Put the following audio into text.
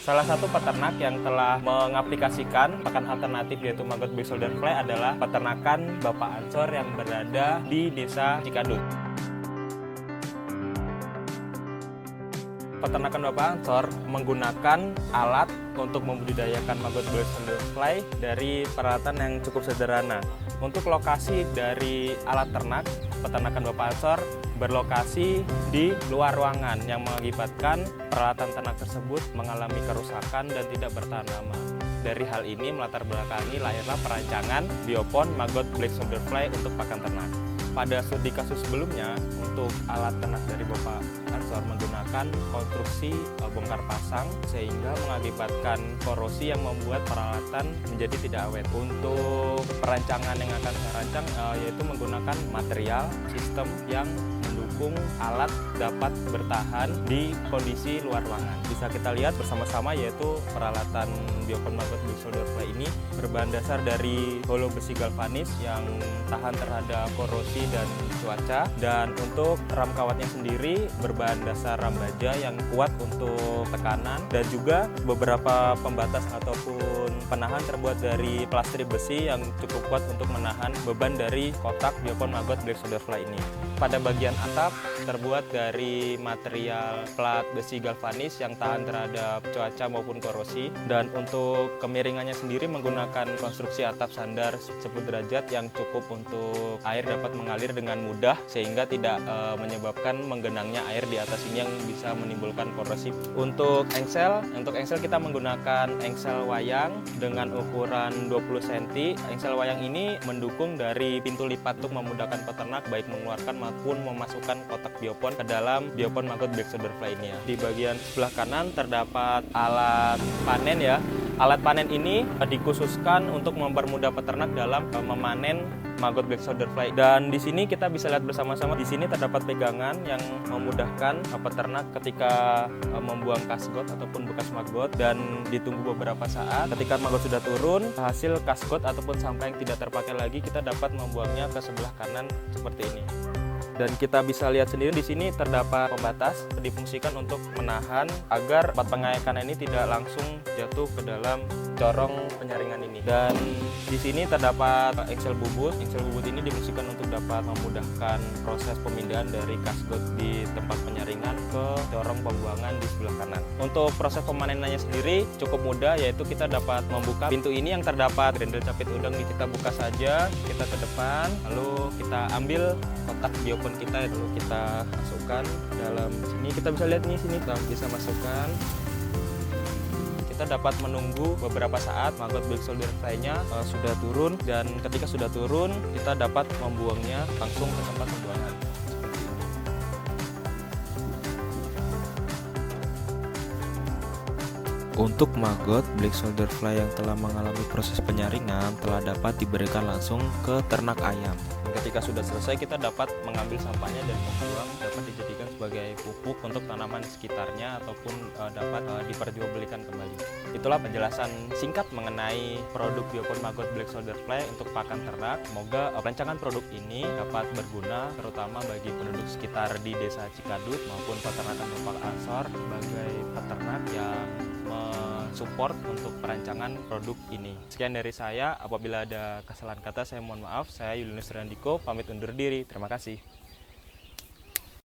Salah satu peternak yang telah mengaplikasikan pakan alternatif yaitu maggot black shoulder fly adalah peternakan Bapak Ansor yang berada di Desa Cikadut. Peternakan Bapak Ansor menggunakan alat untuk membudidayakan maggot black shoulder fly dari peralatan yang cukup sederhana. Untuk lokasi dari alat ternak, peternakan Bapak Ansor berlokasi di luar ruangan yang mengakibatkan peralatan ternak tersebut mengalami kerusakan dan tidak bertahan lama. Dari hal ini melatar belakangi lahirlah perancangan biopon maggot black shoulder fly untuk pakan ternak. Pada studi kasus sebelumnya, untuk alat ternak dari Bapak Ansor menggunakan konstruksi bongkar pasang sehingga mengakibatkan korosi yang membuat peralatan menjadi tidak awet. Untuk perancangan yang akan saya rancang yaitu menggunakan material sistem yang mendukung alat dapat bertahan di kondisi luar ruangan. Bisa kita lihat bersama-sama yaitu peralatan biopon maggot black shoulder fly ini berbahan dasar dari hollow besi galvanis yang tahan terhadap korosi dan cuaca, dan untuk ram kawatnya sendiri berbahan dasar ram baja yang kuat untuk tekanan, dan juga beberapa pembatas ataupun penahan terbuat dari plastri besi yang cukup kuat untuk menahan beban dari kotak biopon maggot black shoulder fly ini. Pada bagian atap terbuat dari material plat besi galvanis yang tahan terhadap cuaca maupun korosi, dan untuk kemiringannya sendiri menggunakan konstruksi atap sandar 10 derajat yang cukup untuk air dapat mengalir dengan mudah sehingga tidak menyebabkan menggenangnya air di atas ini yang bisa menimbulkan korosi. Untuk engsel kita menggunakan engsel wayang dengan ukuran 20 cm. Engsel wayang ini mendukung dari pintu lipat untuk memudahkan peternak baik mengeluarkan maupun memasukkan kotak biopon ke dalam biopon maggot black shoulder fly ini ya. Di bagian sebelah kanan terdapat alat panen ya. Alat panen ini dikhususkan untuk mempermudah peternak dalam memanen maggot black shoulder fly. Dan di sini kita bisa lihat bersama-sama, di sini terdapat pegangan yang memudahkan peternak ketika membuang kasgot ataupun bekas maggot, dan ditunggu beberapa saat. Ketika maggot sudah turun, hasil kasgot ataupun sampah yang tidak terpakai lagi kita dapat membuangnya ke sebelah kanan seperti ini. Dan kita bisa lihat sendiri di sini terdapat pembatas difungsikan untuk menahan agar tempat pengayakan ini tidak langsung jatuh ke dalam corong penyaringan ini. Dan di sini terdapat engsel bubut. Engsel bubut ini difungsikan untuk dapat memudahkan proses pemindahan dari kasgot di tempat penyaringan ke corong pembuangan di sebelah kanan. Untuk proses pemanenannya sendiri cukup mudah, yaitu kita dapat membuka pintu ini yang terdapat grendel capit udang. Kita buka saja, kita ke depan, lalu kita ambil kotak biopon kita, lalu kita masukkan dalam sini. Kita bisa lihat nih, sini kita bisa masukkan. Kita dapat menunggu beberapa saat maggot black shoulder fly-nya sudah turun, dan ketika sudah turun kita dapat membuangnya langsung ke tempat pembuangan. Untuk maggot black shoulder fly yang telah mengalami proses penyaringan telah dapat diberikan langsung ke ternak ayam. Ketika sudah selesai kita dapat mengambil sampahnya dan membuang, dapat dijadikan sebagai pupuk untuk tanaman sekitarnya ataupun dapat diperjualbelikan kembali. Itulah penjelasan singkat mengenai produk biopon maggot black shoulder fly untuk pakan ternak. Semoga rancangan produk ini dapat berguna terutama bagi penduduk sekitar di Desa Cikadut maupun peternakan Bapak Ansor sebagai peternak yang support untuk perancangan produk ini. Sekian dari saya, apabila ada kesalahan kata saya mohon maaf. Saya Yulianus Randiko, pamit undur diri. Terima kasih.